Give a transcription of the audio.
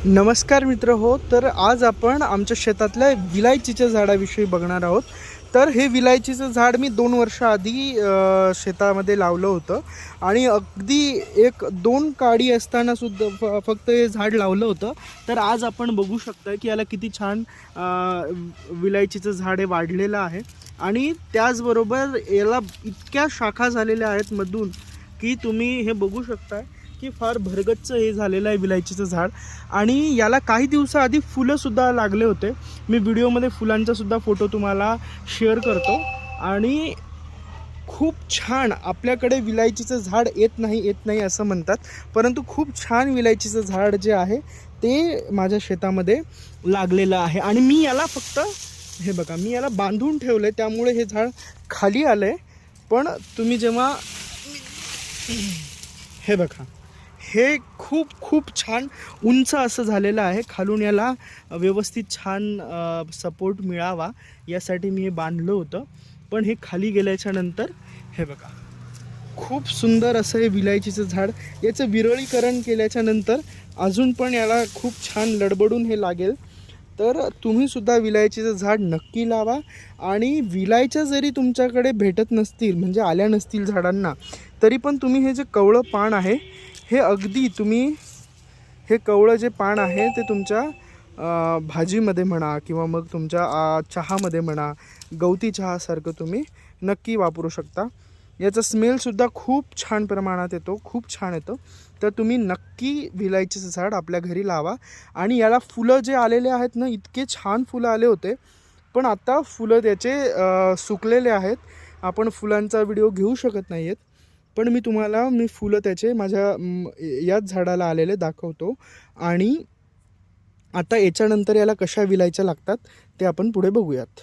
नमस्कार मित्र हो. तर आज आपण आमच्या शेतातल्या विलायचीच्या झाडाविषयी बघणार आहोत. तर हे विलायचीचं झाड मी 2 वर्ष आधी शेतामध्ये लावलं होतं आणि अगदी 1-2 काडी असताना सुद्धा फक्त हे झाड लावलं होतं. तर आज आपण बघू शकता की याला किती छान विलायचीचं झाड हे वाढलेलं आहे आणि त्याचबरोबर याला इतक्या शाखा झालेल्या आहेत मधून की तुम्ही हे बघू शकता की फार भरगच्च हे झालेलं आहे विलायचीचं झाड. आणि याला काही दिवसाआधी फुलंसुद्धा लागले होते. मी व्हिडिओमध्ये फुलांचा सुद्धा फोटो तुम्हाला शेअर करतो. आणि खूप छान आपल्याकडे विलायचीचं झाड येत नाही असं म्हणतात, परंतु खूप छान विलायचीचं झाड जे आहे ते माझ्या शेतामध्ये लागलेलं आहे. आणि मी याला फक्त हे बघा, मी याला बांधून ठेवलं आहे, त्यामुळे हे झाड खाली आलं आहे. पण तुम्ही जेव्हा हे बघा, हे खूप खूप छान उंच असं झालेलं आहे. खालून याला व्यवस्थित छान सपोर्ट मिळावा यासाठी मी हे बांधलं होतं. पण हे खाली गेल्याच्या नंतर हे बघा, खूप सुंदर असं हे विलायचीचं झाड. याचं विरळीकरण केल्याच्या नंतर अजून पण याला खूप छान लडबडून हे लागेल. तर तुम्हीसुद्धा विलायचीचं झाड नक्की लावा. आणि विलायच्या जरी तुमच्याकडे भेटत नसतील, म्हणजे आल्या नसतील झाडांना, तरी पण तुम्ही हे जे कवळं पान आहे हे अगदी तुम्ही हे कवळं जे पान आहे ते तुमच्या भाजीमध्ये म्हणा किंवा मग तुमच्या चहामध्ये म्हणा, गवती चहासारखं तुम्ही नक्की वापरू शकता. याचा स्मेलसुद्धा खूप छान प्रमाणात येतो, खूप छान येतो. तर तुम्ही नक्की विलायचीचं झाड आपल्या घरी लावा. आणि याला फुलं जे आलेले आहेत ना, इतके छान फुलं आले होते, पण आता फुलं त्याचे सुकलेले आहेत. आपण फुलांचा व्हिडिओ घेऊ शकत नाही आहेत, पण मी फुलं त्याचे माझ्या याच झाडाला आलेले दाखवतो. आणि आता याच्यानंतर याला कशा विलायच्या लागतात ते आपण पुढे बघूयात.